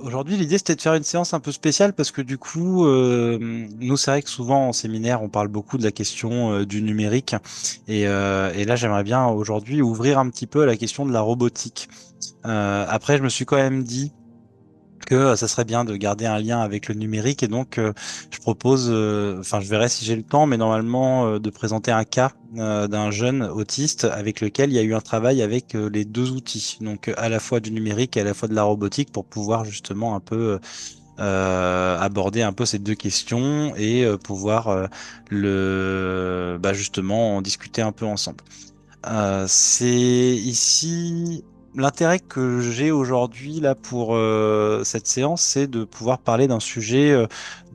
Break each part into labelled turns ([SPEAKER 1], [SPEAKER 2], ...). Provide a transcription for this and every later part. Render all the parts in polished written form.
[SPEAKER 1] Aujourd'hui, l'idée c'était de faire une séance un peu spéciale parce que du coup, nous c'est vrai que souvent en séminaire on parle beaucoup de la question du numérique et là j'aimerais bien aujourd'hui ouvrir un petit peu à la question de la robotique. Après, je me suis quand même dit que ça serait bien de garder un lien avec le numérique et donc je propose, enfin je verrai si j'ai le temps, mais normalement de présenter un cas d'un jeune autiste avec lequel il y a eu un travail avec les deux outils, donc à la fois du numérique et à la fois de la robotique pour pouvoir justement un peu aborder un peu ces deux questions et pouvoir justement en discuter un peu ensemble. C'est ici l'intérêt que j'ai aujourd'hui là pour cette séance, c'est de pouvoir parler d'un sujet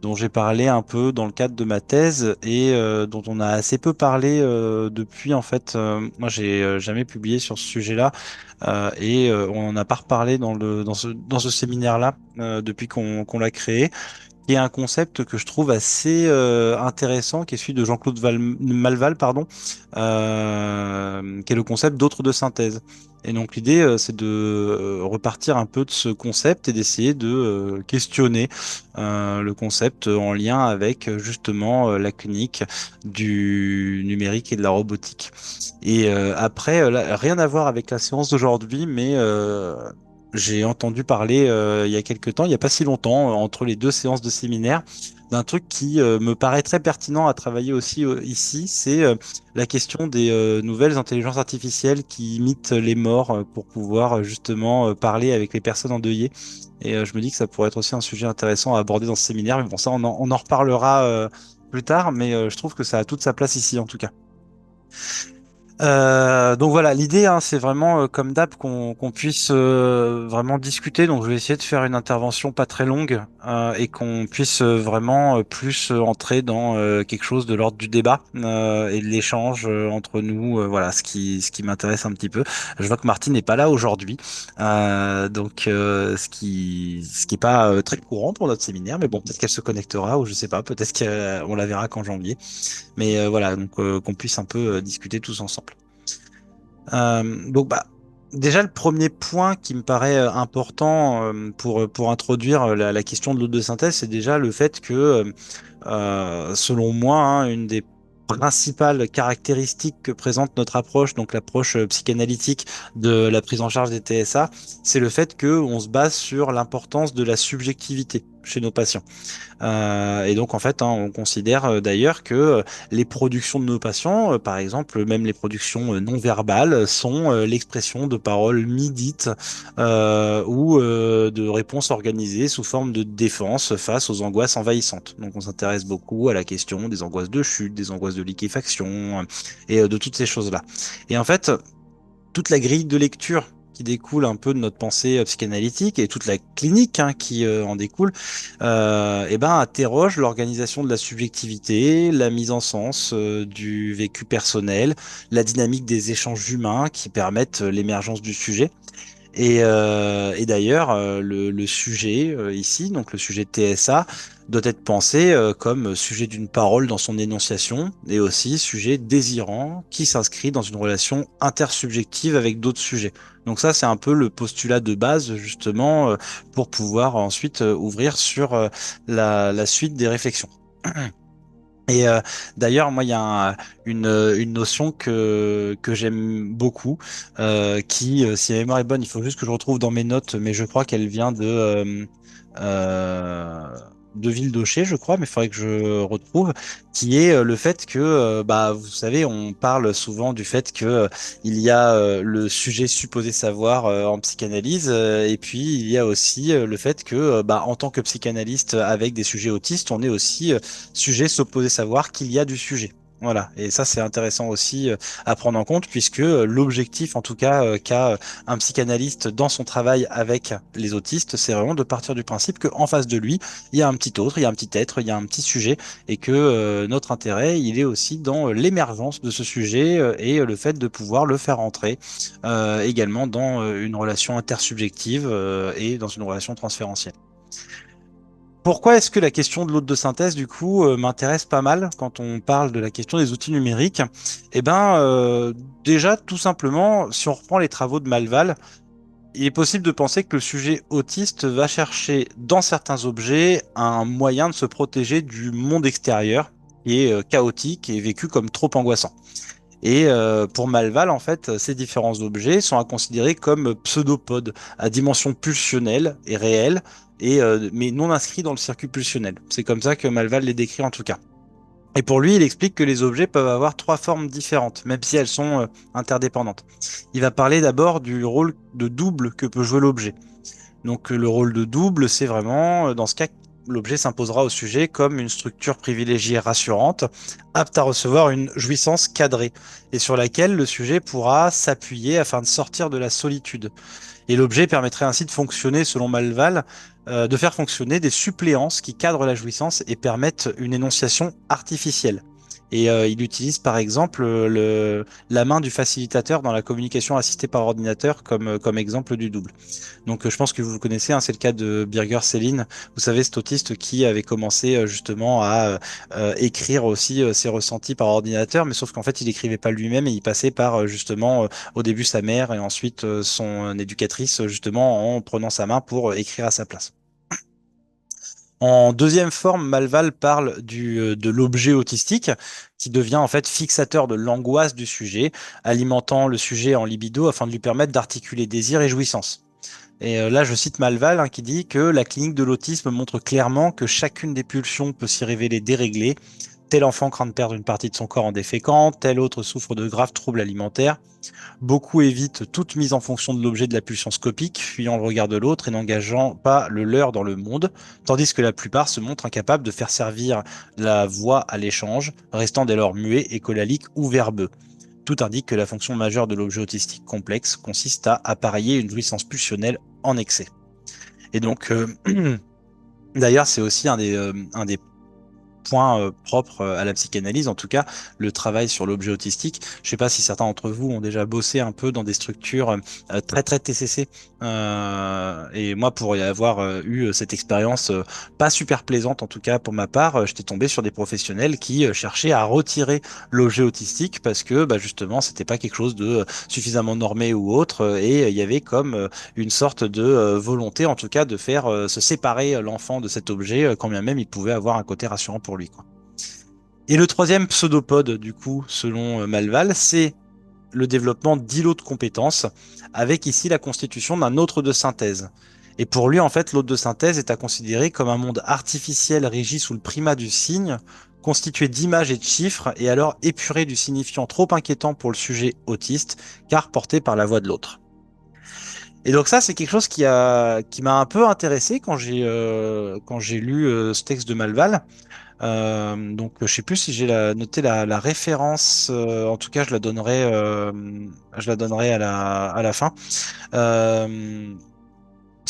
[SPEAKER 1] dont j'ai parlé un peu dans le cadre de ma thèse et dont on a assez peu parlé depuis en fait. Moi, j'ai jamais publié sur ce sujet-là on n'en a pas reparlé dans ce séminaire-là depuis qu'on l'a créé, qui est un concept que je trouve assez intéressant, qui est celui de Malval, pardon, qui est le concept d'autre de synthèse. Et donc l'idée, c'est de repartir un peu de ce concept et d'essayer de questionner le concept en lien avec justement la clinique du numérique et de la robotique. Et après, là, rien à voir avec la séance d'aujourd'hui, mais j'ai entendu parler il y a quelque temps, il n'y a pas si longtemps, entre les deux séances de séminaire, d'un truc qui me paraît très pertinent à travailler aussi ici, c'est la question des nouvelles intelligences artificielles qui imitent les morts pour pouvoir justement parler avec les personnes endeuillées. Et je me dis que ça pourrait être aussi un sujet intéressant à aborder dans ce séminaire. Mais bon, ça, on en reparlera plus tard, mais je trouve que ça a toute sa place ici en tout cas. Donc voilà, l'idée, hein, c'est vraiment, comme d'hab, qu'on puisse vraiment discuter. Donc je vais essayer de faire une intervention pas très longue et qu'on puisse vraiment plus entrer dans quelque chose de l'ordre du débat et de l'échange entre nous. Voilà, ce qui m'intéresse un petit peu. Je vois que Martine n'est pas là aujourd'hui, ce qui est pas très courant pour notre séminaire, mais bon, peut-être qu'elle se connectera ou je sais pas, peut-être qu'on la verra qu'en janvier. Mais voilà, donc qu'on puisse un peu discuter tous ensemble. Donc déjà le premier point qui me paraît important pour introduire la question de l'eau de synthèse, c'est déjà le fait que selon moi, hein, une des principales caractéristiques que présente notre approche, donc l'approche psychanalytique de la prise en charge des TSA, c'est le fait que on se base sur l'importance de la subjectivité chez nos patients. Et donc, en fait, hein, on considère d'ailleurs que les productions de nos patients, par exemple, même les productions non verbales, sont l'expression de paroles mi-dites ou de réponses organisées sous forme de défense face aux angoisses envahissantes. Donc, on s'intéresse beaucoup à la question des angoisses de chute, des angoisses de liquéfaction et de toutes ces choses-là. Et en fait, toute la grille de lecture qui découle un peu de notre pensée psychanalytique et toute la clinique hein, qui en découle, interroge l'organisation de la subjectivité, la mise en sens du vécu personnel, la dynamique des échanges humains qui permettent l'émergence du sujet. Et d'ailleurs, le sujet ici, donc le sujet de TSA, doit être pensé comme sujet d'une parole dans son énonciation et aussi sujet désirant qui s'inscrit dans une relation intersubjective avec d'autres sujets. Donc ça, c'est un peu le postulat de base justement pour pouvoir ensuite ouvrir sur la suite des réflexions. Et d'ailleurs, moi, il y a une notion que j'aime beaucoup, qui, si la mémoire est bonne, il faut juste que je retrouve dans mes notes, mais je crois qu'elle vient euh, de Villedoché, je crois, mais il faudrait que je retrouve, qui est le fait que, vous savez, on parle souvent du fait que il y a le sujet supposé savoir en psychanalyse, et puis il y a aussi le fait que, en tant que psychanalyste avec des sujets autistes, on est aussi sujet s'opposer savoir qu'il y a du sujet. Voilà, et ça c'est intéressant aussi à prendre en compte puisque l'objectif en tout cas qu'a un psychanalyste dans son travail avec les autistes, c'est vraiment de partir du principe qu'en face de lui, il y a un petit autre, il y a un petit être, il y a un petit sujet et que notre intérêt, il est aussi dans l'émergence de ce sujet et le fait de pouvoir le faire entrer également dans une relation intersubjective et dans une relation transférentielle. Pourquoi est-ce que la question de l'hôte de synthèse, du coup, m'intéresse pas mal quand on parle de la question des outils numériques? Eh ben, déjà, tout simplement, si on reprend les travaux de Malval, il est possible de penser que le sujet autiste va chercher dans certains objets un moyen de se protéger du monde extérieur qui est chaotique et vécu comme trop angoissant. Et pour Malval, en fait, ces différents objets sont à considérer comme pseudopodes à dimension pulsionnelle et réelle, mais non inscrits dans le circuit pulsionnel. C'est comme ça que Malval les décrit en tout cas. Et pour lui, il explique que les objets peuvent avoir trois formes différentes, même si elles sont interdépendantes. Il va parler d'abord du rôle de double que peut jouer l'objet. Donc le rôle de double, c'est vraiment, dans ce cas, l'objet s'imposera au sujet comme une structure privilégiée rassurante, apte à recevoir une jouissance cadrée, et sur laquelle le sujet pourra s'appuyer afin de sortir de la solitude. Et l'objet permettrait ainsi de fonctionner, selon Malval, de faire fonctionner des suppléances qui cadrent la jouissance et permettent une énonciation artificielle. Et il utilise par exemple la main du facilitateur dans la communication assistée par ordinateur comme exemple du double. Donc je pense que vous le connaissez, hein, c'est le cas de Birger Céline, vous savez, cet autiste qui avait commencé justement à écrire aussi ses ressentis par ordinateur, mais sauf qu'en fait il écrivait pas lui-même et il passait par justement au début sa mère et ensuite son éducatrice justement en prenant sa main pour écrire à sa place. En deuxième forme, Malval parle de l'objet autistique qui devient en fait fixateur de l'angoisse du sujet, alimentant le sujet en libido afin de lui permettre d'articuler désir et jouissance. Et là, je cite Malval, hein, qui dit que la clinique de l'autisme montre clairement que chacune des pulsions peut s'y révéler déréglée. Tel enfant craint de perdre une partie de son corps en déféquant, tel autre souffre de graves troubles alimentaires. Beaucoup évitent toute mise en fonction de l'objet de la pulsion scopique, fuyant le regard de l'autre et n'engageant pas le leur dans le monde, tandis que la plupart se montrent incapables de faire servir la voix à l'échange, restant dès lors muets, écolaliques ou verbeux. Tout indique que la fonction majeure de l'objet autistique complexe consiste à appareiller une jouissance pulsionnelle en excès. Et donc, d'ailleurs, c'est aussi un des point propre à la psychanalyse, en tout cas le travail sur l'objet autistique. Je ne sais pas si certains d'entre vous ont déjà bossé un peu dans des structures très TCC. Et moi, pour y avoir eu cette expérience pas super plaisante, en tout cas pour ma part, j'étais tombé sur des professionnels qui cherchaient à retirer l'objet autistique parce que bah, justement, c'était pas quelque chose de suffisamment normé ou autre, et il y avait comme une sorte de volonté, en tout cas, de faire se séparer l'enfant de cet objet, quand bien même il pouvait avoir un côté rassurant pour lui, quoi. Et le troisième pseudopode, du coup, selon Malval, c'est le développement d'îlots de compétences, avec ici la constitution d'un autre de synthèse. Et pour lui, en fait, l'autre de synthèse est à considérer comme un monde artificiel régi sous le primat du signe, constitué d'images et de chiffres, et alors épuré du signifiant trop inquiétant pour le sujet autiste, car porté par la voix de l'autre. Et donc ça, c'est quelque chose qui m'a un peu intéressé quand j'ai lu ce texte de Malval. Donc je sais plus si j'ai noté la référence. En tout cas, je la donnerai à la fin. Euh,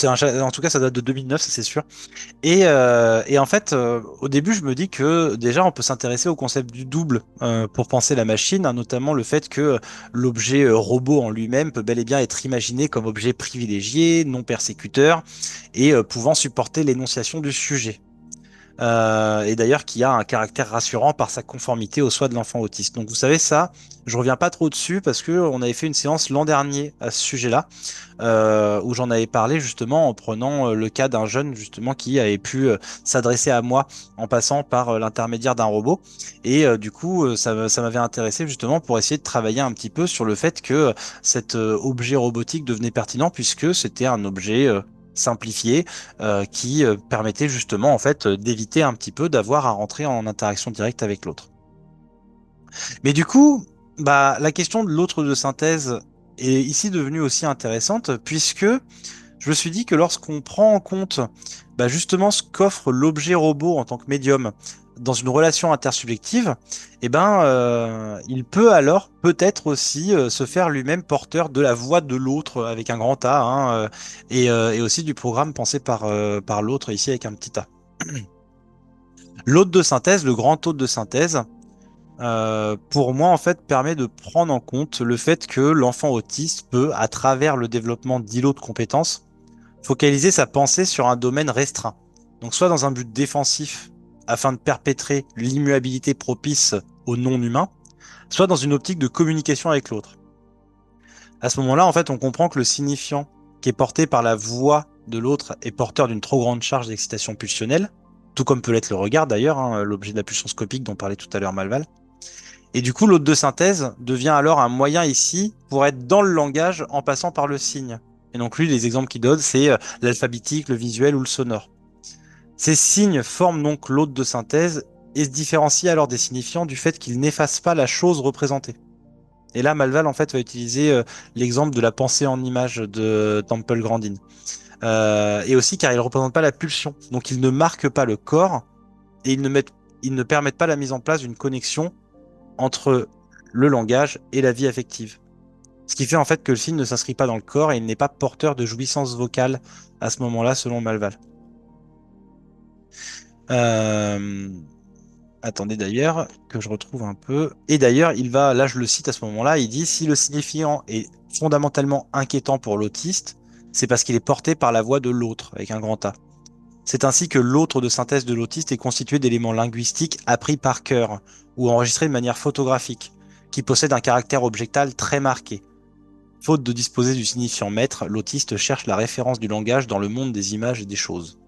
[SPEAKER 1] en tout cas, ça date de 2009, ça c'est sûr. Et en fait, au début, je me dis que déjà, on peut s'intéresser au concept du double pour penser la machine, hein, notamment le fait que l'objet robot en lui-même peut bel et bien être imaginé comme objet privilégié, non persécuteur, et pouvant supporter l'énonciation du sujet. Et d'ailleurs qui a un caractère rassurant par sa conformité aux souhaits de l'enfant autiste. Donc vous savez ça, je reviens pas trop dessus parce que on avait fait une séance l'an dernier à ce sujet-là, où j'en avais parlé justement en prenant le cas d'un jeune justement qui avait pu s'adresser à moi en passant par l'intermédiaire d'un robot. Et du coup, ça m'avait intéressé justement pour essayer de travailler un petit peu sur le fait que cet objet robotique devenait pertinent puisque c'était un objet simplifié qui permettait justement en fait d'éviter un petit peu d'avoir à rentrer en interaction directe avec l'autre. Mais du coup, bah, la question de l'autre de synthèse est ici devenue aussi intéressante puisque je me suis dit que lorsqu'on prend en compte bah, justement ce qu'offre l'objet robot en tant que médium dans une relation intersubjective, eh ben, il peut alors peut-être aussi se faire lui-même porteur de la voix de l'autre avec un grand A, hein, et aussi du programme pensé par l'autre ici avec un petit A. L'hôte de synthèse, le grand hôte de synthèse, pour moi, en fait, permet de prendre en compte le fait que l'enfant autiste peut, à travers le développement d'îlots de compétences, focaliser sa pensée sur un domaine restreint. Donc soit dans un but défensif afin de perpétrer l'immuabilité propice au non-humain, soit dans une optique de communication avec l'autre. À ce moment-là, en fait, on comprend que le signifiant qui est porté par la voix de l'autre est porteur d'une trop grande charge d'excitation pulsionnelle, tout comme peut l'être le regard d'ailleurs, hein, l'objet de la pulsion scopique dont parlait tout à l'heure Malval. Et du coup, l'hôte de synthèse devient alors un moyen ici pour être dans le langage en passant par le signe. Et donc lui, les exemples qu'il donne, c'est l'alphabétique, le visuel ou le sonore. Ces signes forment donc l'hôte de synthèse et se différencient alors des signifiants du fait qu'ils n'effacent pas la chose représentée. Et là, Malval en fait va utiliser l'exemple de la pensée en image de Temple Grandin. Et aussi car ils ne représentent pas la pulsion. Donc ils ne marquent pas le corps et ils ne permettent pas la mise en place d'une connexion entre le langage et la vie affective. Ce qui fait en fait que le signe ne s'inscrit pas dans le corps et il n'est pas porteur de jouissance vocale à ce moment-là, selon Malval. Euh, Attendez d'ailleurs que je retrouve un peu. Et d'ailleurs, il va, là je le cite à ce moment-là, il dit si le signifiant est fondamentalement inquiétant pour l'autiste, c'est parce qu'il est porté par la voix de l'autre, avec un grand A. C'est ainsi que l'autre de synthèse de l'autiste est constitué d'éléments linguistiques appris par cœur ou enregistrés de manière photographique, qui possèdent un caractère objectal très marqué. Faute de disposer du signifiant maître, l'autiste cherche la référence du langage dans le monde des images et des choses.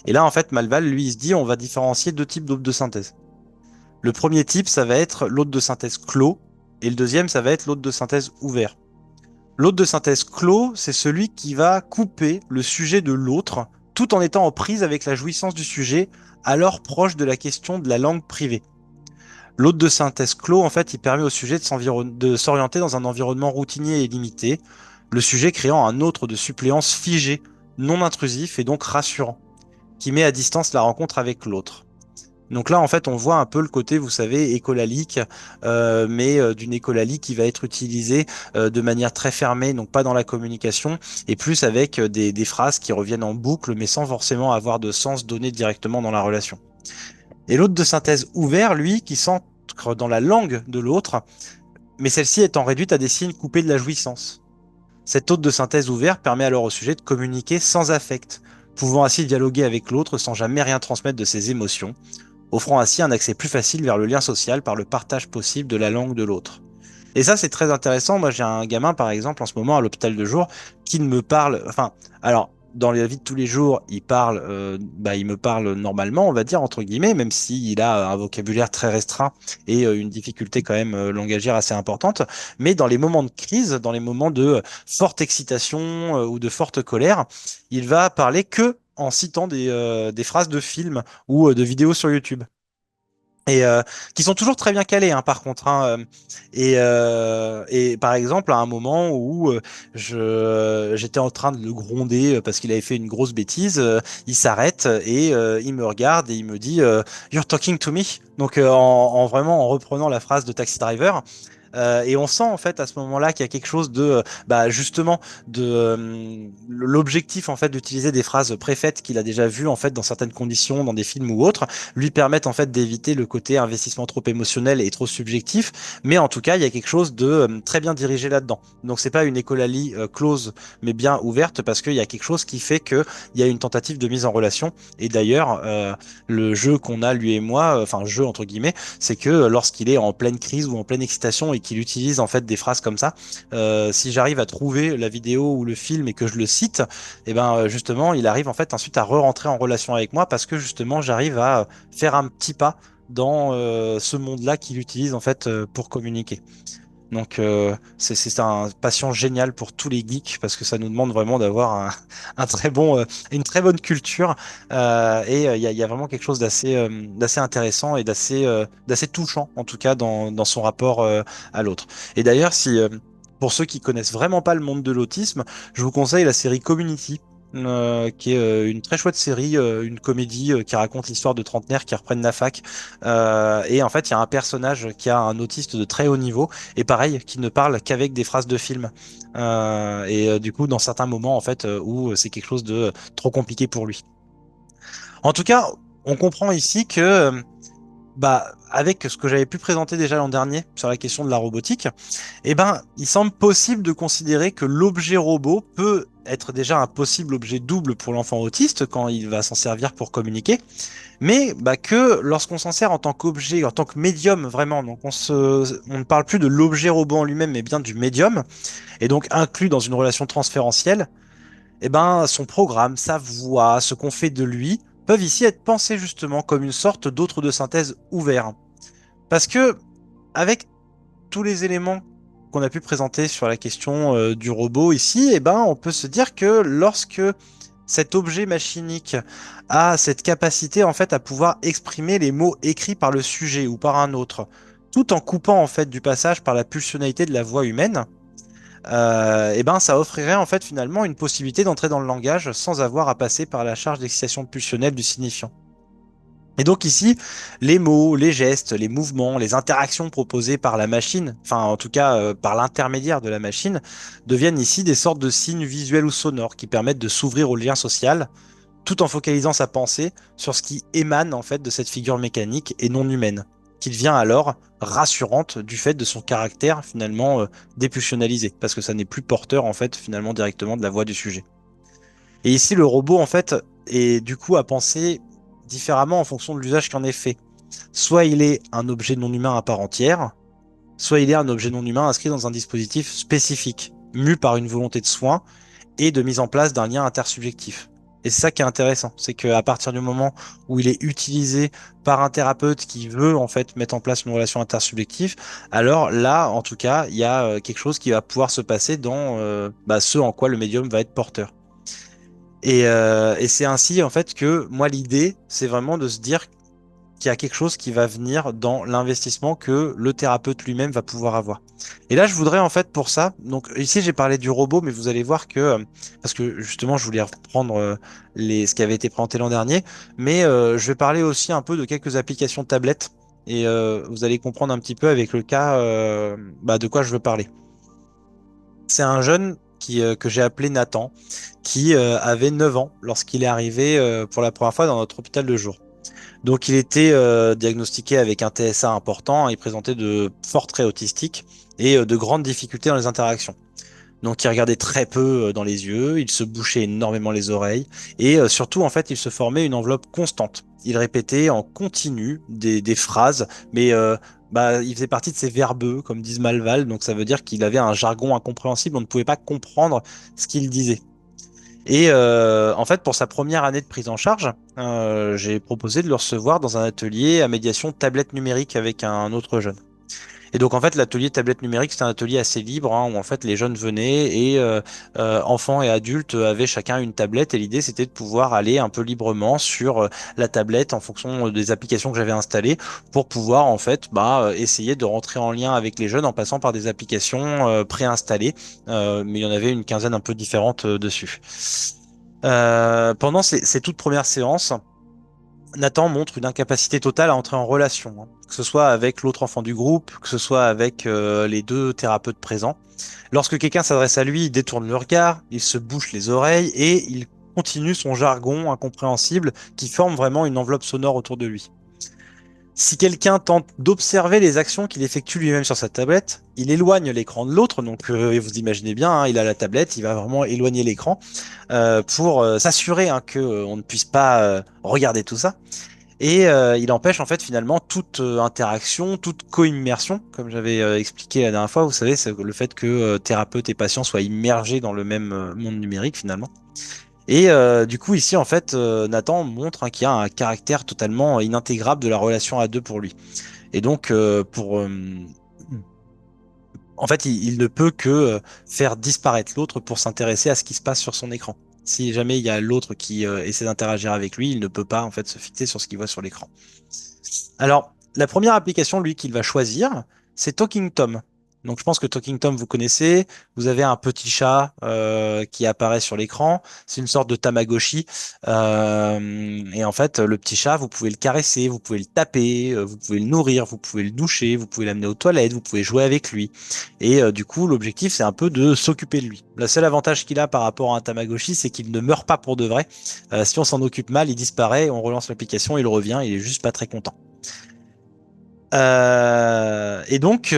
[SPEAKER 1] Et là, en fait, Malval, lui, il se dit on va différencier deux types d'hôtes de synthèse. Le premier type, ça va être l'hôte de synthèse clos, et le deuxième, ça va être l'hôte de synthèse ouvert. L'hôte de synthèse clos, c'est celui qui va couper le sujet de l'autre, tout en étant en prise avec la jouissance du sujet, alors proche de la question de la langue privée. L'hôte de synthèse clos, en fait, il permet au sujet de s'orienter dans un environnement routinier et limité, le sujet créant un autre de suppléance figé, non intrusif et donc rassurant, qui met à distance la rencontre avec l'autre. Donc là, en fait, on voit un peu le côté, vous savez, écolalique, mais d'une écolalie qui va être utilisée de manière très fermée, donc pas dans la communication, et plus avec des phrases qui reviennent en boucle, mais sans forcément avoir de sens donné directement dans la relation. Et l'autre de synthèse ouvert, lui, qui s'ancre dans la langue de l'autre, mais celle-ci étant réduite à des signes coupés de la jouissance. Cet hôte de synthèse ouvert permet alors au sujet de communiquer sans affect, pouvant ainsi dialoguer avec l'autre sans jamais rien transmettre de ses émotions, offrant ainsi un accès plus facile vers le lien social par le partage possible de la langue de l'autre. Et ça, c'est très intéressant. Moi, j'ai un gamin, par exemple, en ce moment à l'hôpital de jour, qui ne me parle. Enfin, alors, dans la vie de tous les jours, il me parle normalement, on va dire, entre guillemets, même s'il a un vocabulaire très restreint et une difficulté quand même langagière assez importante. Mais dans les moments de crise, dans les moments de forte excitation ou de forte colère, il va parler que en citant des phrases de films ou de vidéos sur YouTube et qui sont toujours très bien calés hein, par contre hein, et par exemple à un moment où j'étais en train de le gronder parce qu'il avait fait une grosse bêtise, il s'arrête et il me regarde et il me dit You're talking to me, donc en vraiment en reprenant la phrase de Taxi Driver. Et on sent en fait à ce moment-là qu'il y a quelque chose de justement de l'objectif en fait d'utiliser des phrases préfaites qu'il a déjà vues en fait dans certaines conditions, dans des films ou autres, lui permettent en fait d'éviter le côté investissement trop émotionnel et trop subjectif. Mais en tout cas, il y a quelque chose de très bien dirigé là-dedans. Donc c'est pas une écolalie close, mais bien ouverte parce qu'il y a quelque chose qui fait que il y a une tentative de mise en relation. Et d'ailleurs, le jeu qu'on a lui et moi, enfin jeu entre guillemets, c'est que lorsqu'il est en pleine crise ou en pleine excitation et qu'il utilise en fait des phrases comme ça, si j'arrive à trouver la vidéo ou le film et que je le cite, et ben justement, il arrive en fait ensuite à re-rentrer en relation avec moi parce que justement, j'arrive à faire un petit pas dans ce monde-là qu'il utilise en fait pour communiquer. Donc c'est un patient génial pour tous les geeks parce que ça nous demande vraiment d'avoir un très une très bonne culture il y a vraiment quelque chose d'assez intéressant et d'assez touchant en tout cas dans son rapport à l'autre. Et d'ailleurs si pour ceux qui connaissent vraiment pas le monde de l'autisme, je vous conseille la série Community. Qui est une très chouette série, une comédie qui raconte l'histoire de trentenaires qui reprennent la fac. Et en fait, il y a un personnage qui a un autiste de très haut niveau et pareil, qui ne parle qu'avec des phrases de film. Du coup, dans certains moments, en fait, où c'est quelque chose de trop compliqué pour lui. En tout cas, on comprend ici que, avec ce que j'avais pu présenter déjà l'an dernier sur la question de la robotique, il semble possible de considérer que l'objet robot peut être déjà un possible objet double pour l'enfant autiste quand il va s'en servir pour communiquer, mais bah, que lorsqu'on s'en sert en tant qu'objet, en tant que médium vraiment, donc on ne parle plus de l'objet robot en lui-même, mais bien du médium, et donc inclus dans une relation transférentielle, eh ben, son programme, sa voix, ce qu'on fait de lui, peuvent ici être pensés justement comme une sorte d'autre de synthèse ouvert. Parce que, avec tous les éléments qu'on a pu présenter sur la question du robot ici, eh ben, on peut se dire que lorsque cet objet machinique a cette capacité en fait à pouvoir exprimer les mots écrits par le sujet ou par un autre, tout en coupant en fait du passage par la pulsionalité de la voix humaine, eh ben, ça offrirait en fait finalement une possibilité d'entrer dans le langage sans avoir à passer par la charge d'excitation pulsionnelle du signifiant. Et donc ici, les mots, les gestes, les mouvements, les interactions proposées par la machine, enfin en tout cas par l'intermédiaire de la machine, deviennent ici des sortes de signes visuels ou sonores qui permettent de s'ouvrir au lien social, tout en focalisant sa pensée sur ce qui émane en fait de cette figure mécanique et non humaine, qui devient alors rassurante du fait de son caractère finalement dépulsionnalisé, parce que ça n'est plus porteur en fait finalement directement de la voix du sujet. Et ici, le robot en fait est du coup à penser différemment en fonction de l'usage qui en est fait. Soit il est un objet non humain à part entière, soit il est un objet non humain inscrit dans un dispositif spécifique, mu par une volonté de soin et de mise en place d'un lien intersubjectif. Et c'est ça qui est intéressant, c'est qu'à partir du moment où il est utilisé par un thérapeute qui veut en fait mettre en place une relation intersubjective, alors là, en tout cas, il y a quelque chose qui va pouvoir se passer dans ce en quoi le médium va être porteur. Et c'est ainsi en fait que moi l'idée, c'est vraiment de se dire qu'il y a quelque chose qui va venir dans l'investissement que le thérapeute lui-même va pouvoir avoir. Et là, je voudrais en fait pour ça, donc ici j'ai parlé du robot, mais vous allez voir que, parce que justement je voulais reprendre ce qui avait été présenté l'an dernier, mais je vais parler aussi un peu de quelques applications tablettes, et vous allez comprendre un petit peu avec le cas de quoi je veux parler. C'est un jeune que j'ai appelé Nathan, qui avait 9 ans lorsqu'il est arrivé pour la première fois dans notre hôpital de jour. Donc il était diagnostiqué avec un TSA important, il présentait de forts traits autistiques et de grandes difficultés dans les interactions. Donc il regardait très peu dans les yeux, il se bouchait énormément les oreilles et surtout en fait il se formait une enveloppe constante. Il répétait en continu des phrases, mais il faisait partie de ces verbeux comme disent Malval, donc ça veut dire qu'il avait un jargon incompréhensible, on ne pouvait pas comprendre ce qu'il disait. Et en fait, pour sa première année de prise en charge, j'ai proposé de le recevoir dans un atelier à médiation tablette numérique avec un autre jeune. Et donc en fait, l'atelier tablette numérique, c'était un atelier assez libre où en fait les jeunes venaient et enfants et adultes avaient chacun une tablette. Et l'idée, c'était de pouvoir aller un peu librement sur la tablette en fonction des applications que j'avais installées pour pouvoir en fait essayer de rentrer en lien avec les jeunes en passant par des applications préinstallées. Mais il y en avait une quinzaine un peu différentes dessus. Pendant ces toutes premières séances, Nathan montre une incapacité totale à entrer en relation, hein, que ce soit avec l'autre enfant du groupe, que ce soit avec les deux thérapeutes présents. Lorsque quelqu'un s'adresse à lui, il détourne le regard, il se bouche les oreilles et il continue son jargon incompréhensible qui forme vraiment une enveloppe sonore autour de lui. Si quelqu'un tente d'observer les actions qu'il effectue lui-même sur sa tablette, il éloigne l'écran de l'autre. Donc, vous imaginez bien, hein, il a la tablette, il va vraiment éloigner l'écran pour s'assurer hein, que on ne puisse pas regarder tout ça. Et il empêche en fait finalement toute interaction, toute co-immersion, comme j'avais expliqué la dernière fois. Vous savez, c'est le fait que thérapeute et patient soient immergés dans le même monde numérique finalement. Et du coup, ici, en fait, Nathan montre hein, qu'il y a un caractère totalement inintégrable de la relation à deux pour lui. Et donc, en fait, il ne peut que faire disparaître l'autre pour s'intéresser à ce qui se passe sur son écran. Si jamais il y a l'autre qui essaie d'interagir avec lui, il ne peut pas en fait se fixer sur ce qu'il voit sur l'écran. Alors, la première application, lui, qu'il va choisir, c'est Talking Tom. Donc, je pense que Talking Tom, vous connaissez. Vous avez un petit chat qui apparaît sur l'écran. C'est une sorte de Tamagotchi. Et en fait, le petit chat, vous pouvez le caresser, vous pouvez le taper, vous pouvez le nourrir, vous pouvez le doucher, vous pouvez l'amener aux toilettes, vous pouvez jouer avec lui. Et du coup, l'objectif, c'est un peu de s'occuper de lui. Le seul avantage qu'il a par rapport à un Tamagotchi, c'est qu'il ne meurt pas pour de vrai. Si on s'en occupe mal, il disparaît, on relance l'application, il revient, il est juste pas très content. Et donc,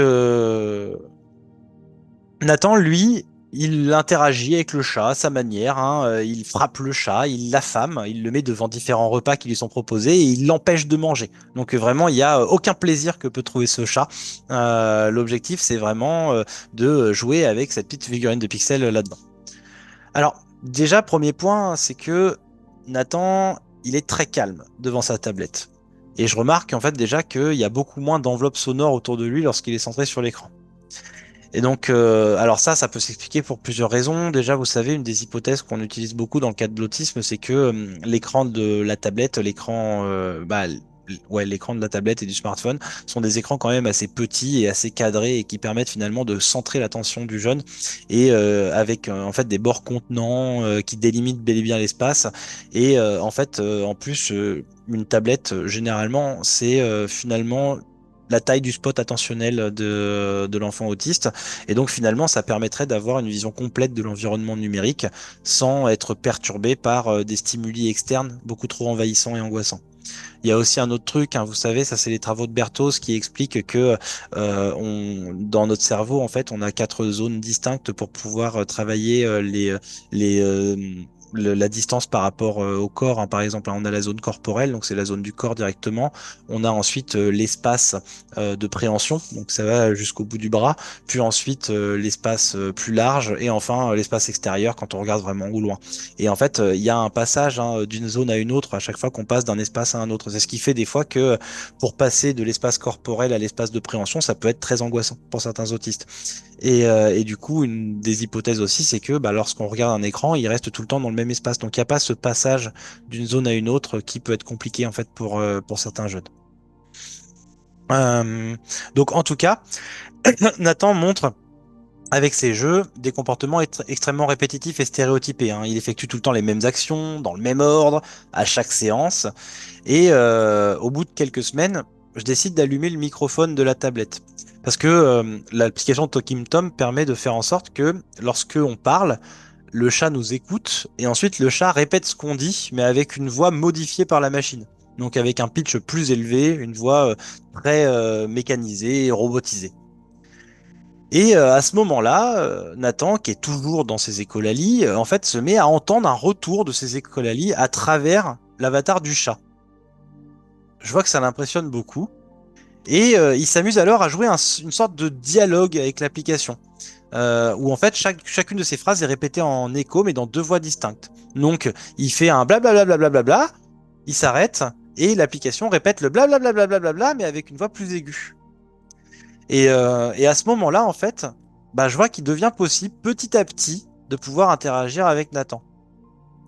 [SPEAKER 1] Nathan, lui, Il interagit avec le chat à sa manière, hein, il frappe le chat, il l'affame, il le met devant différents repas qui lui sont proposés et il l'empêche de manger. Donc vraiment, il n'y a aucun plaisir que peut trouver ce chat. L'objectif, c'est vraiment de jouer avec cette petite figurine de pixels là-dedans. Alors, déjà, premier point, c'est que Nathan, il est très calme devant sa tablette. Et je remarque en fait déjà qu'il y a beaucoup moins d'enveloppes sonores autour de lui lorsqu'il est centré sur l'écran. Et donc, alors ça peut s'expliquer pour plusieurs raisons. Déjà, vous savez, une des hypothèses qu'on utilise beaucoup dans le cas de l'autisme, c'est que l'écran de la tablette, ouais, l'écran de la tablette et du smartphone sont des écrans quand même assez petits et assez cadrés et qui permettent finalement de centrer l'attention du jeune et avec en fait des bords contenants qui délimitent bel et bien l'espace. Et en fait, en plus, une tablette, généralement, c'est finalement la taille du spot attentionnel de l'enfant autiste. Et donc finalement, ça permettrait d'avoir une vision complète de l'environnement numérique sans être perturbé par des stimuli externes beaucoup trop envahissants et angoissants. Il y a aussi un autre truc, hein, vous savez, ça c'est les travaux de Berthoz qui expliquent que dans notre cerveau, en fait, on a quatre zones distinctes pour pouvoir travailler les, euh, la distance par rapport au corps, hein. Par exemple, hein, on a la zone corporelle, donc c'est la zone du corps directement. On a ensuite l'espace de préhension, donc ça va jusqu'au bout du bras. Puis ensuite l'espace plus large et enfin l'espace extérieur quand on regarde vraiment au loin. Et en fait, il y a un passage hein, d'une zone à une autre à chaque fois qu'on passe d'un espace à un autre. C'est ce qui fait des fois que pour passer de l'espace corporel à l'espace de préhension, ça peut être très angoissant pour certains autistes. Et du coup, une des hypothèses aussi, c'est que bah, lorsqu'on regarde un écran, il reste tout le temps dans le même espace. Donc il n'y a pas ce passage d'une zone à une autre qui peut être compliqué en fait pour certains jeunes. Euh, donc en tout cas, Nathan montre avec ses jeux des comportements extrêmement répétitifs et stéréotypés, hein. Il effectue tout le temps les mêmes actions, dans le même ordre, à chaque séance. Et au bout de quelques semaines, je décide d'allumer le microphone de la tablette. Parce que l'application Talking Tom permet de faire en sorte que lorsque on parle, le chat nous écoute et ensuite le chat répète ce qu'on dit, mais avec une voix modifiée par la machine. Donc avec un pitch plus élevé, une voix très mécanisée et robotisée. Et à ce moment-là, Nathan, qui est toujours dans ses écolalis, en fait, se met à entendre un retour de ses écolalis à travers l'avatar du chat. Je vois que ça l'impressionne beaucoup. Et il s'amuse alors à jouer une sorte de dialogue avec l'application, où en fait chacune de ces phrases est répétée en écho, mais dans deux voix distinctes. Donc il fait un blablabla, blablabla, il s'arrête, et l'application répète le blablabla, blablabla, mais avec une voix plus aiguë. Et à ce moment-là, en fait, bah, je vois qu'il devient possible petit à petit de pouvoir interagir avec Nathan.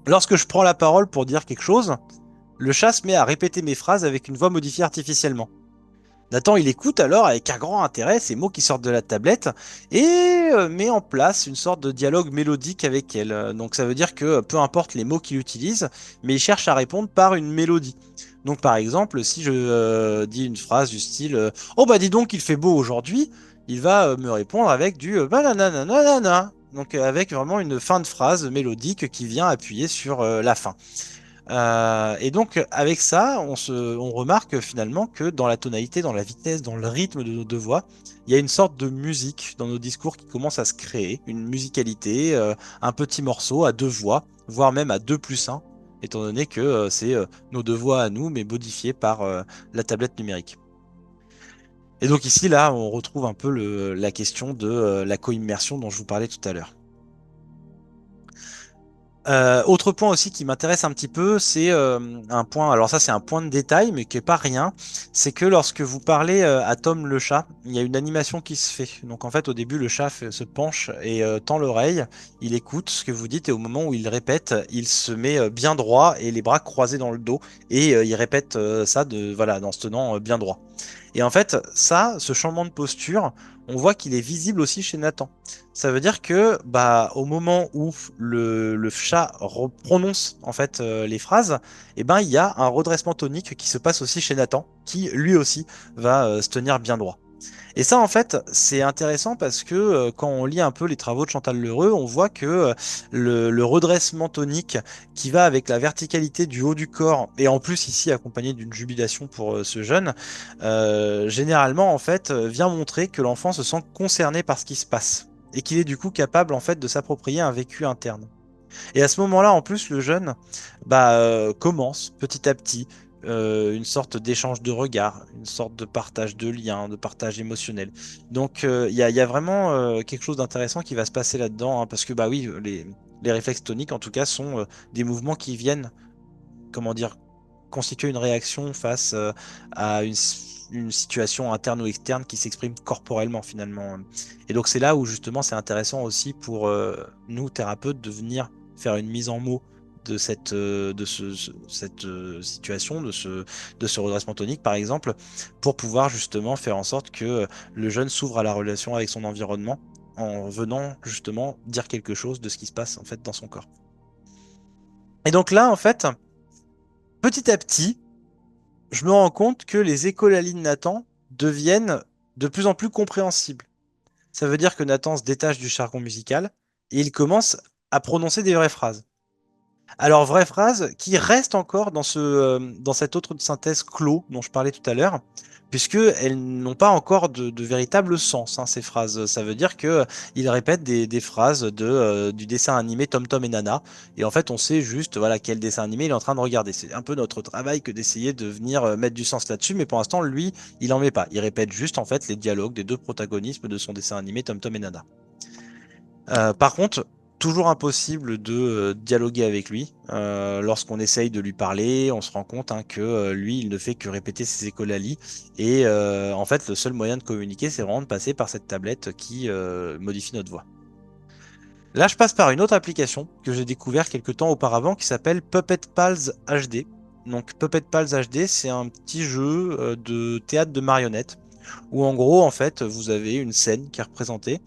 [SPEAKER 1] Lorsque je prends la parole pour dire quelque chose, le chat se met à répéter mes phrases avec une voix modifiée artificiellement. Nathan, il écoute alors avec un grand intérêt ces mots qui sortent de la tablette et met en place une sorte de dialogue mélodique avec elle. Donc ça veut dire que peu importe les mots qu'il utilise, mais il cherche à répondre par une mélodie. Donc par exemple, si je dis une phrase du style Oh bah dis donc, il fait beau aujourd'hui, il va me répondre avec du Bananananana. Donc avec vraiment une fin de phrase mélodique qui vient appuyer sur la fin. Et donc, avec ça, on remarque finalement que dans la tonalité, dans la vitesse, dans le rythme de nos deux voix, il y a une sorte de musique dans nos discours qui commence à se créer, une musicalité, un petit morceau à deux voix, voire même à deux plus un, étant donné que c'est nos deux voix à nous, mais modifiées par la tablette numérique. Et donc ici, là, on retrouve un peu la question de la co-immersion dont je vous parlais tout à l'heure. Autre point aussi qui m'intéresse un petit peu, c'est un point, alors ça c'est un point de détail, mais qui est pas rien, c'est que lorsque vous parlez à Tom le chat, il y a une animation qui se fait. Donc en fait au début le chat se penche et tend l'oreille, il écoute ce que vous dites et au moment où il répète, il se met bien droit et les bras croisés dans le dos et il répète ça voilà, en se tenant bien droit. Et en fait, ça, ce changement de posture, on voit qu'il est visible aussi chez Nathan. Ça veut dire que, bah, au moment où le chat prononce en fait les phrases, eh ben, il y a un redressement tonique qui se passe aussi chez Nathan, qui lui aussi va se tenir bien droit. Et ça, en fait, c'est intéressant parce que quand on lit un peu les travaux de Chantal Lheureux, on voit que le redressement tonique qui va avec la verticalité du haut du corps, et en plus ici accompagné d'une jubilation pour ce jeune, généralement, en fait, vient montrer que l'enfant se sent concerné par ce qui se passe. et qu'il est du coup capable en fait de s'approprier un vécu interne. Et à ce moment-là, en plus, le jeune commence petit à petit une sorte d'échange de regards, une sorte de partage de liens, de partage émotionnel. Donc il y a vraiment quelque chose d'intéressant qui va se passer là-dedans, hein, parce que bah oui, les réflexes toniques, en tout cas, sont des mouvements qui viennent, comment dire, constituer une réaction face à une situation interne ou externe qui s'exprime corporellement finalement. Et donc c'est là où justement c'est intéressant aussi pour nous thérapeutes de venir faire une mise en mots de cette situation, de ce redressement tonique par exemple, pour pouvoir justement faire en sorte que le jeune s'ouvre à la relation avec son environnement en venant justement dire quelque chose de ce qui se passe en fait dans son corps. Et donc là en fait, petit à petit, je me rends compte que les écholalie de Nathan deviennent de plus en plus compréhensibles. Ça veut dire que Nathan se détache du jargon musical et il commence à prononcer des vraies phrases. Alors, vraies phrases qui restent encore dans cette autre synthèse clos dont je parlais tout à l'heure, puisqu'elles n'ont pas encore de véritable sens, hein, ces phrases. Ça veut dire que il répète des phrases du dessin animé Tom Tom et Nana, et en fait, on sait juste voilà, quel dessin animé il est en train de regarder. C'est un peu notre travail que d'essayer de venir mettre du sens là-dessus, mais pour l'instant, lui, il n'en met pas. Il répète juste en fait les dialogues des deux protagonistes de son dessin animé Tom Tom et Nana. Par contre, toujours impossible de dialoguer avec lui. Lorsqu'on essaye de lui parler, on se rend compte hein, que lui, il ne fait que répéter ses écolalis. Et en fait, le seul moyen de communiquer, c'est vraiment de passer par cette tablette qui modifie notre voix. Là, je passe par une autre application que j'ai découvert quelques temps auparavant qui s'appelle Puppet Pals HD. Donc Puppet Pals HD, c'est un petit jeu de théâtre de marionnettes où en gros, en fait, vous avez une scène qui est représentée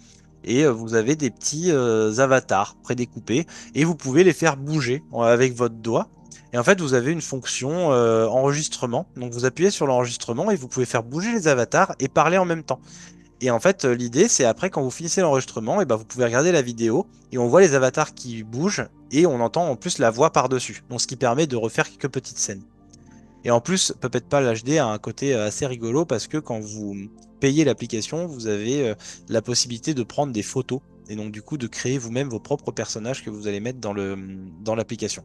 [SPEAKER 1] et vous avez des petits avatars prédécoupés et vous pouvez les faire bouger avec votre doigt. Et en fait, vous avez une fonction enregistrement. Donc, vous appuyez sur l'enregistrement et vous pouvez faire bouger les avatars et parler en même temps. Et en fait, l'idée, c'est après, quand vous finissez l'enregistrement, et ben, vous pouvez regarder la vidéo et on voit les avatars qui bougent et on entend en plus la voix par-dessus. Donc, ce qui permet de refaire quelques petites scènes. Et en plus, Puppet Pal HD a un côté assez rigolo parce que quand vous payez l'application, vous avez la possibilité de prendre des photos et donc du coup de créer vous-même vos propres personnages que vous allez mettre dans l'application.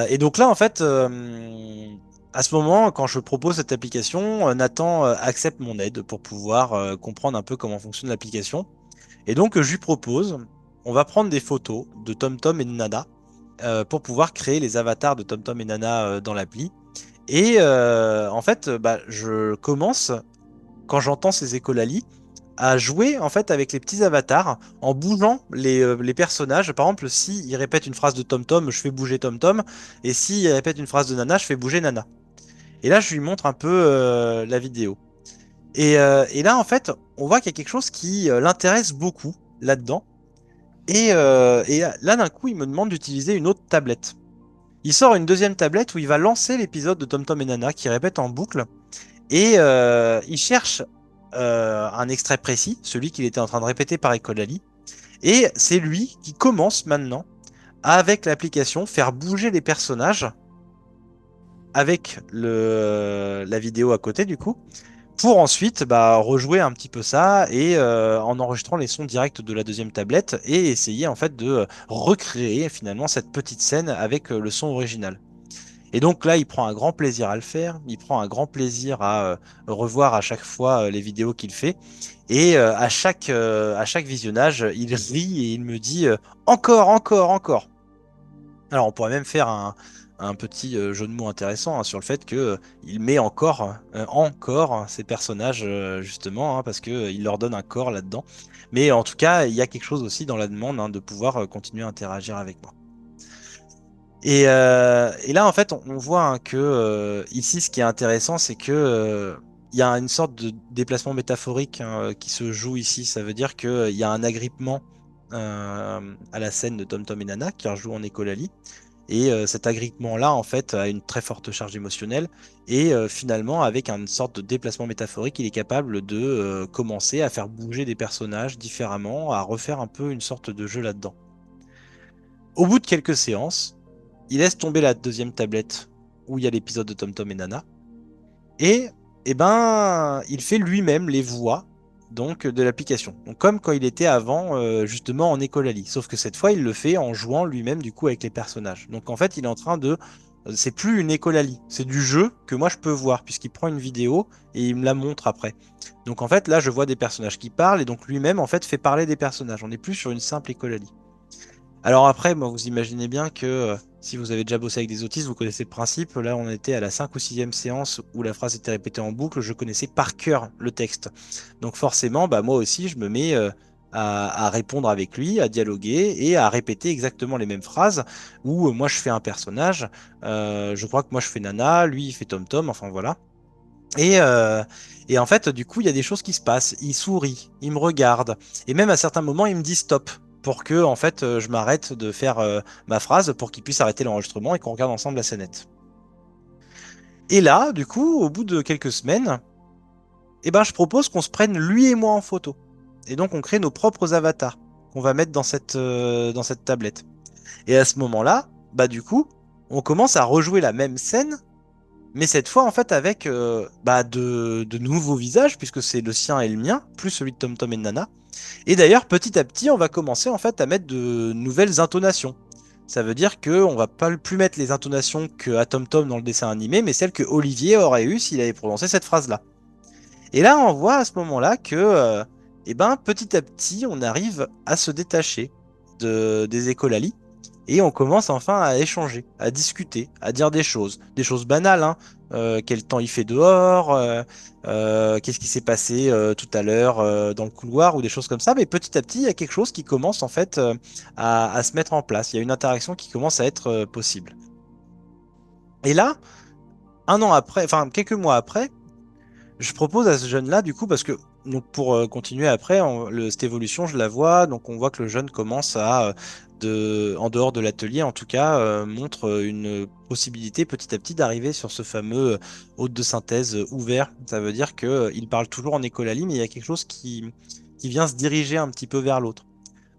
[SPEAKER 1] Et donc là, en fait, à ce moment, quand je propose cette application, Nathan accepte mon aide pour pouvoir comprendre un peu comment fonctionne l'application. Et donc, je lui propose, on va prendre des photos de TomTom et de Nana pour pouvoir créer les avatars de TomTom et Nana dans l'appli. Et en fait, je commence, quand j'entends ces écholalis, à jouer en fait avec les petits avatars en bougeant les personnages. Par exemple, si il répète une phrase de TomTom, je fais bouger TomTom, et si il répète une phrase de Nana, je fais bouger Nana. Et là, je lui montre un peu la vidéo. Et là, en fait, on voit qu'il y a quelque chose qui l'intéresse beaucoup là-dedans. Et là, d'un coup, il me demande d'utiliser une autre tablette. Il sort une deuxième tablette où il va lancer l'épisode de TomTom et Nana qui répète en boucle. Et il cherche un extrait précis, celui qu'il était en train de répéter par Ecolali. Et c'est lui qui commence maintenant, avec l'application, faire bouger les personnages avec la vidéo à côté du coup, pour ensuite rejouer un petit peu ça et en enregistrant les sons directs de la deuxième tablette et essayer en fait de recréer finalement cette petite scène avec le son original. Et donc là, il prend un grand plaisir à le faire, il prend un grand plaisir à revoir à chaque fois les vidéos qu'il fait. Et à chaque visionnage, il rit et il me dit encore, encore, encore. Alors on pourrait même faire un petit jeu de mots intéressant hein, sur le fait que il met encore ces personnages justement parce que il leur donne un corps là-dedans. Mais en tout cas, il y a quelque chose aussi dans la demande hein, de pouvoir continuer à interagir avec moi. Et là, en fait, on voit hein, que ici, ce qui est intéressant, c'est que il y a une sorte de déplacement métaphorique hein, qui se joue ici. Ça veut dire qu'il y a un agrippement à la scène de Tom Tom et Nana qui rejoue en écholalie. Et cet agrippement-là, en fait, a une très forte charge émotionnelle. Et finalement, avec une sorte de déplacement métaphorique, il est capable de commencer à faire bouger des personnages différemment, à refaire un peu une sorte de jeu là-dedans. Au bout de quelques séances, il laisse tomber la deuxième tablette où il y a l'épisode de Tom Tom et Nana. Et, il fait lui-même les voix donc de l'application. Donc comme quand il était avant justement en écolalie, sauf que cette fois il le fait en jouant lui-même du coup avec les personnages. Donc en fait il est en train de c'est plus une écolalie, c'est du jeu que moi je peux voir puisqu'il prend une vidéo et il me la montre après. Donc en fait là je vois des personnages qui parlent et donc lui-même en fait fait parler des personnages. On n'est plus sur une simple écolalie. Alors après, moi, vous imaginez bien que si vous avez déjà bossé avec des autistes, vous connaissez le principe. Là, on était à la 5 ou sixième séance où la phrase était répétée en boucle. Je connaissais par cœur le texte. Donc forcément, bah, moi aussi, je me mets à répondre avec lui, à dialoguer et à répéter exactement les mêmes phrases où moi, je fais un personnage. Je crois que moi, je fais Nana, lui, il fait Tom Tom, enfin voilà. Et, euh, et en fait, du coup, il y a des choses qui se passent. Il sourit, il me regarde, et même à certains moments, il me dit stop pour que, en fait, je m'arrête de faire ma phrase pour qu'il puisse arrêter l'enregistrement et qu'on regarde ensemble la scénette. Et là, du coup, au bout de quelques semaines, eh ben, je propose qu'on se prenne lui et moi en photo. Et donc, on crée nos propres avatars qu'on va mettre dans cette tablette. Et à ce moment-là, bah, du coup, on commence à rejouer la même scène mais cette fois, en fait, avec bah, de nouveaux visages, puisque c'est le sien et le mien, plus celui de Tom Tom et de Nana. Et d'ailleurs, petit à petit, on va commencer en fait à mettre de nouvelles intonations. Ça veut dire qu'on va pas plus mettre les intonations que à Tom Tom dans le dessin animé, mais celles que Olivier aurait eues s'il avait prononcé cette phrase-là. Et là, on voit à ce moment-là que, eh ben, petit à petit, on arrive à se détacher des écolalies et on commence enfin à échanger, à discuter, à dire des choses banales, hein. Quel temps il fait dehors, qu'est-ce qui s'est passé tout à l'heure dans le couloir ou des choses comme ça. Mais petit à petit, il y a quelque chose qui commence en fait à se mettre en place. Il y a une interaction qui commence à être possible. Et là, un an après, enfin quelques mois après, je propose à ce jeune-là, du coup, parce que donc pour continuer après, cette évolution, je la vois. Donc on voit que le jeune commence à, en dehors de l'atelier, en tout cas, montre une possibilité petit à petit d'arriver sur ce fameux hôte de synthèse ouvert. Ça veut dire qu'il parle toujours en écolalie, mais il y a quelque chose qui vient se diriger un petit peu vers l'autre.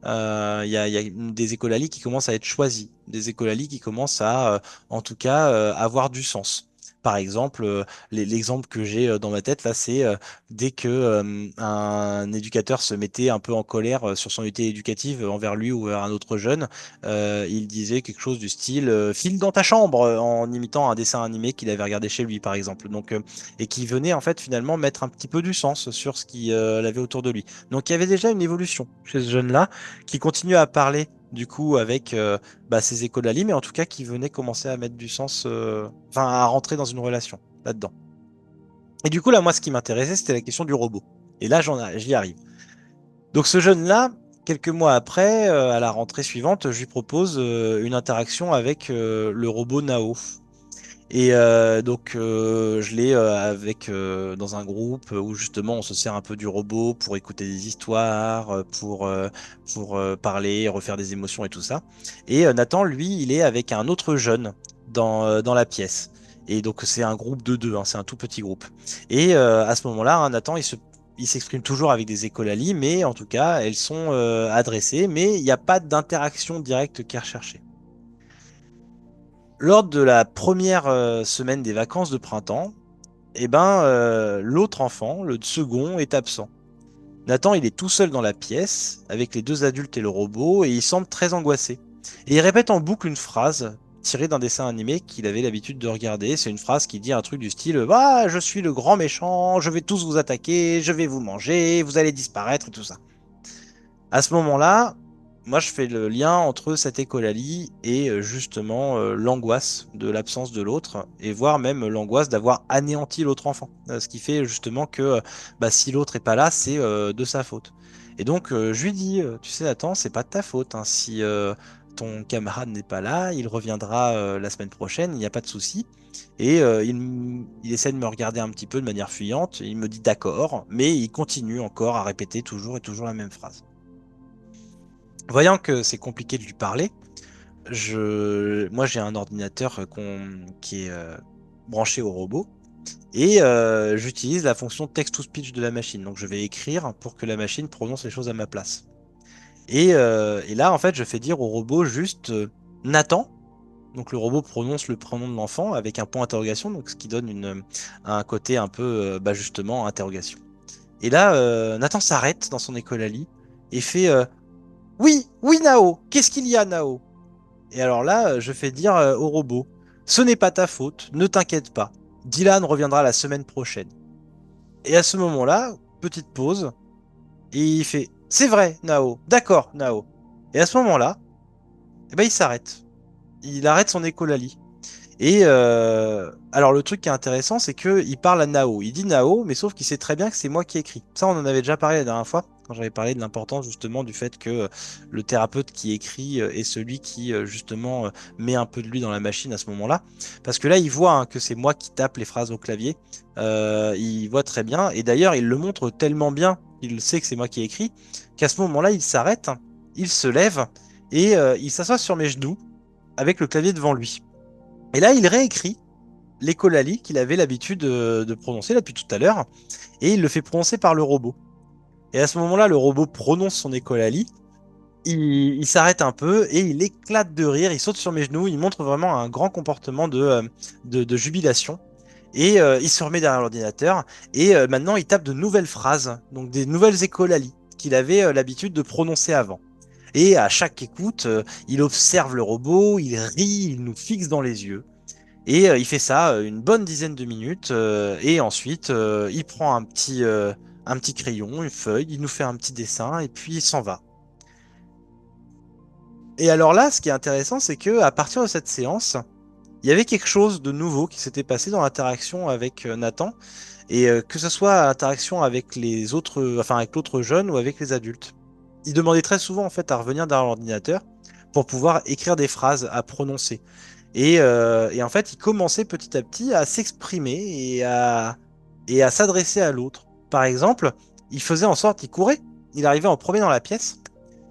[SPEAKER 1] Il y a des écolalies qui commencent à être choisies, des écolalies qui commencent à, en tout cas, avoir du sens. Par exemple, l'exemple que j'ai dans ma tête là, c'est dès que un éducateur se mettait un peu en colère sur son unité éducative envers lui ou vers un autre jeune, il disait quelque chose du style file dans ta chambre en imitant un dessin animé qu'il avait regardé chez lui, par exemple. Donc, et qui venait en fait finalement mettre un petit peu du sens sur ce qu'il avait autour de lui. Donc, il y avait déjà une évolution chez ce jeune-là qui continue à parler du coup avec bah, ses écolalies, mais en tout cas qui venait commencer à mettre du sens, enfin à rentrer dans une relation là-dedans. Et du coup là, moi, ce qui m'intéressait, c'était la question du robot. Et là, j'y arrive. Donc ce jeune-là, quelques mois après, à la rentrée suivante, je lui propose une interaction avec le robot Nao. Et donc je l'ai avec dans un groupe où justement on se sert un peu du robot pour écouter des histoires, pour parler, refaire des émotions et tout ça. Et Nathan, lui, il est avec un autre jeune dans la pièce. Et donc c'est un groupe de deux, hein, c'est un tout petit groupe. Et à ce moment-là, hein, Nathan, il s'exprime toujours avec des écolalies, mais en tout cas, elles sont adressées, mais il n'y a pas d'interaction directe qui est recherchée. Lors de la première semaine des vacances de printemps, eh ben, l'autre enfant, le second, est absent. Nathan, il est tout seul dans la pièce, avec les deux adultes et le robot, et il semble très angoissé. Et il répète en boucle une phrase tirée d'un dessin animé qu'il avait l'habitude de regarder. C'est une phrase qui dit un truc du style ah, je suis le grand méchant, je vais tous vous attaquer, je vais vous manger, vous allez disparaître et tout ça. À ce moment-là, moi, je fais le lien entre cette écolalie et justement l'angoisse de l'absence de l'autre, et voire même l'angoisse d'avoir anéanti l'autre enfant. Ce qui fait justement que bah, si l'autre est pas là, c'est de sa faute. Et donc, je lui dis, tu sais, Nathan, c'est pas de ta faute, hein. Si ton camarade n'est pas là, il reviendra la semaine prochaine, il n'y a pas de souci. Et il essaie de me regarder un petit peu de manière fuyante, il me dit d'accord, mais il continue encore à répéter toujours et toujours la même phrase. Voyant que c'est compliqué de lui parler, moi j'ai un ordinateur qui est branché au robot et j'utilise la fonction text-to-speech de la machine. Donc je vais écrire pour que la machine prononce les choses à ma place. Et là en fait je fais dire au robot juste Nathan. Donc le robot prononce le prénom de l'enfant avec un point d'interrogation, donc ce qui donne un côté un peu bah, justement interrogation. Et là, Nathan s'arrête dans son écolalie et fait oui, oui, Nao, qu'est-ce qu'il y a, Nao? Et alors là, je fais dire au robot, ce n'est pas ta faute, ne t'inquiète pas. Dylan reviendra la semaine prochaine. Et à ce moment-là, petite pause, et il fait, c'est vrai, Nao, d'accord, Nao. Et à ce moment-là, eh ben, il s'arrête. Il arrête son écolalie. Et alors le truc qui est intéressant, c'est que il parle à Nao. Il dit Nao, mais sauf qu'il sait très bien que c'est moi qui écris. Ça, on en avait déjà parlé la dernière fois, quand j'avais parlé de l'importance justement du fait que le thérapeute qui écrit est celui qui justement met un peu de lui dans la machine à ce moment-là. Parce que là, il voit hein, que c'est moi qui tape les phrases au clavier. Il voit très bien. Et d'ailleurs, il le montre tellement bien, il sait que c'est moi qui écris, qu'à ce moment-là, il s'arrête, il se lève et il s'assoit sur mes genoux avec le clavier devant lui. Et là, il réécrit l'écolalie qu'il avait l'habitude de prononcer là depuis tout à l'heure, et il le fait prononcer par le robot. Et à ce moment-là, le robot prononce son écolalie, il s'arrête un peu et il éclate de rire, il saute sur mes genoux, il montre vraiment un grand comportement de jubilation. Et il se remet derrière l'ordinateur, et maintenant il tape de nouvelles phrases, donc des nouvelles écolalies qu'il avait l'habitude de prononcer avant. Et à chaque écoute, il observe le robot, il rit, il nous fixe dans les yeux. Et il fait ça une bonne dizaine de minutes. Et ensuite, il prend un petit crayon, une feuille, il nous fait un petit dessin et puis il s'en va. Et alors là, ce qui est intéressant, c'est que à partir de cette séance, il y avait quelque chose de nouveau qui s'était passé dans l'interaction avec Nathan. Et que ce soit l'interaction avec les autres, enfin avec l'autre jeune ou avec les adultes. Il demandait très souvent en fait à revenir derrière l'ordinateur pour pouvoir écrire des phrases à prononcer. Et en fait, il commençait petit à petit à s'exprimer et à s'adresser à l'autre. Par exemple, il faisait en sorte, il courait, il arrivait en premier dans la pièce,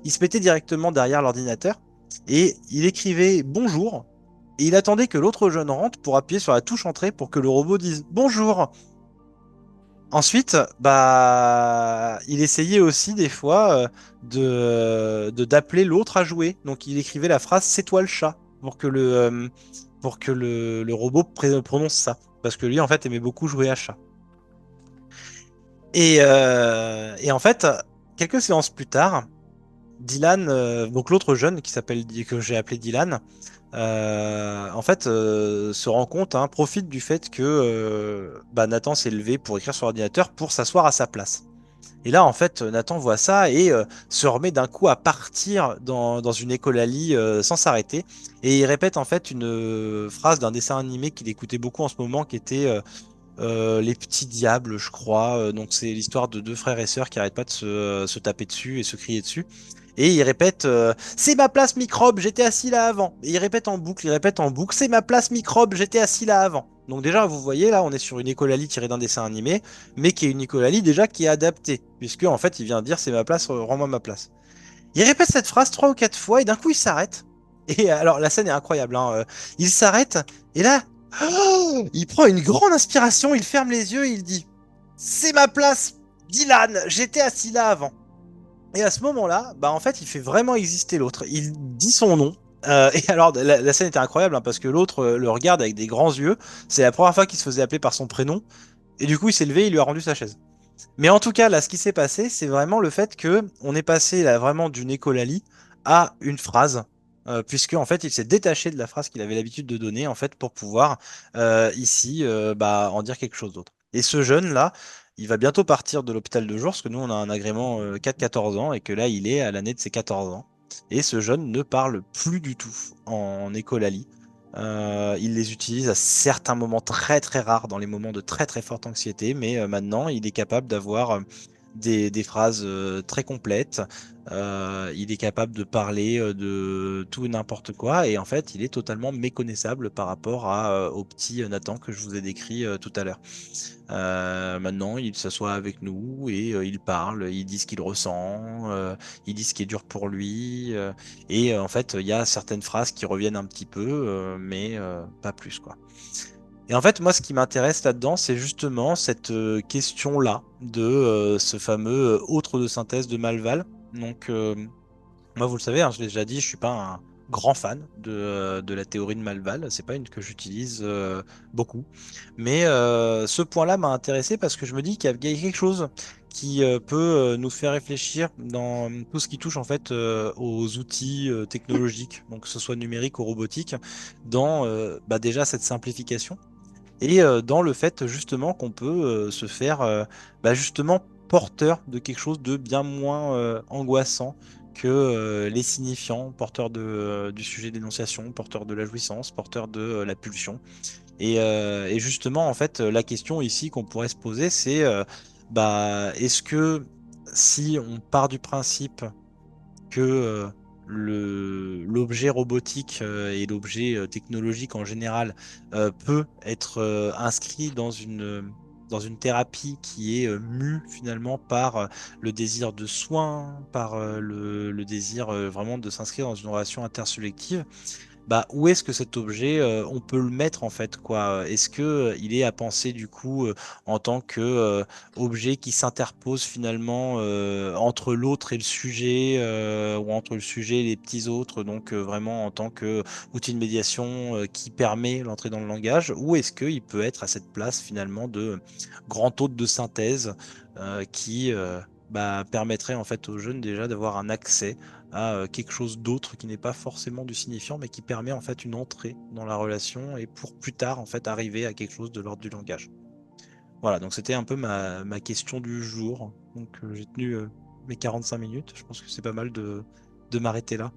[SPEAKER 1] il se mettait directement derrière l'ordinateur et il écrivait bonjour. Et il attendait que l'autre jeune rentre pour appuyer sur la touche entrée pour que le robot dise bonjour. Ensuite, bah, il essayait aussi des fois d'appeler l'autre à jouer. Donc, il écrivait la phrase "C'est toi le chat" pour que le robot prononce ça. Parce que lui, en fait, aimait beaucoup jouer à chat. Et en fait, quelques séances plus tard, Dylan, donc l'autre jeune qui s'appelle que j'ai appelé Dylan, en fait, se rend compte, hein, profite du fait que bah, Nathan s'est levé pour écrire sur l'ordinateur pour s'asseoir à sa place. Et là, en fait, Nathan voit ça et se remet d'un coup à partir dans une écolalie sans s'arrêter. Et il répète en fait une phrase d'un dessin animé qu'il écoutait beaucoup en ce moment, qui était Les Petits Diables, je crois. Donc c'est l'histoire de deux frères et sœurs qui arrêtent pas de se taper dessus et se crier dessus. Et il répète c'est ma place microbe, j'étais assis là avant. Et il répète en boucle, c'est ma place microbe, j'étais assis là avant. Donc déjà, vous voyez, là, on est sur une écolalie tirée d'un dessin animé, mais qui est une écolalie déjà qui est adaptée, puisque en fait, il vient dire c'est ma place, rends-moi ma place. Il répète cette phrase trois ou quatre fois, et d'un coup, il s'arrête. Et alors, la scène est incroyable, hein. Il s'arrête, et là, il prend une grande inspiration, il ferme les yeux, et il dit c'est ma place, Dylan, j'étais assis là avant. Et à ce moment-là, bah en fait, il fait vraiment exister l'autre. Il dit son nom. Et alors, la scène était incroyable hein, parce que l'autre le regarde avec des grands yeux. C'est la première fois qu'il se faisait appeler par son prénom. Et du coup, il s'est levé, il lui a rendu sa chaise. Mais en tout cas, là, ce qui s'est passé, c'est vraiment le fait que on est passé là vraiment d'une écolalie à une phrase, puisque en fait, il s'est détaché de la phrase qu'il avait l'habitude de donner en fait pour pouvoir ici bah, en dire quelque chose d'autre. Et ce jeune là, il va bientôt partir de l'hôpital de jour, parce que nous on a un agrément 4-14 ans et que là il est à l'année de ses 14 ans. Et ce jeune ne parle plus du tout en écolalie. Il les utilise à certains moments très très rares, dans les moments de très très forte anxiété, mais maintenant il est capable d'avoir des phrases très complètes. Il est capable de parler de tout et n'importe quoi, et en fait il est totalement méconnaissable par rapport au petit Nathan que je vous ai décrit tout à l'heure. Maintenant, il s'assoit avec nous et il parle, il dit ce qu'il ressent, il dit ce qui est dur pour lui. Et en fait, il y a certaines phrases qui reviennent un petit peu, mais pas plus, quoi. Et en fait, moi, ce qui m'intéresse là-dedans, c'est justement cette question-là de ce fameux autre de synthèse de Malval. Donc, moi, vous le savez, hein, je l'ai déjà dit, je suis pas un grand fan de la théorie de Malval. C'est pas une que j'utilise beaucoup. Mais ce point-là m'a intéressé parce que je me dis qu'il y a quelque chose qui peut nous faire réfléchir dans tout ce qui touche en fait aux outils technologiques, donc que ce soit numérique ou robotique, dans bah, déjà cette simplification et dans le fait justement qu'on peut se faire bah, justement porteur de quelque chose de bien moins angoissant que les signifiants, porteur du sujet d'énonciation, porteur de la jouissance, porteur de la pulsion. Et justement, en fait, la question ici qu'on pourrait se poser, c'est bah, est-ce que si on part du principe que l'objet robotique et l'objet technologique en général peut être inscrit dans une thérapie qui est mue finalement par le désir de soin, par le désir vraiment de s'inscrire dans une relation interselective, bah, où est-ce que cet objet, on peut le mettre en fait, quoi? Est-ce que il est à penser du coup en tant que objet qui s'interpose finalement entre l'autre et le sujet, ou entre le sujet et les petits autres, donc vraiment en tant que outil de médiation qui permet l'entrée dans le langage, ou est-ce qu'il peut être à cette place finalement de grand hôte de synthèse qui bah, permettrait en fait aux jeunes déjà d'avoir un accès à quelque chose d'autre qui n'est pas forcément du signifiant, mais qui permet en fait une entrée dans la relation et pour plus tard en fait arriver à quelque chose de l'ordre du langage. Voilà, donc c'était un peu ma question du jour. Donc j'ai tenu mes 45 minutes. Je pense que c'est pas mal de m'arrêter là.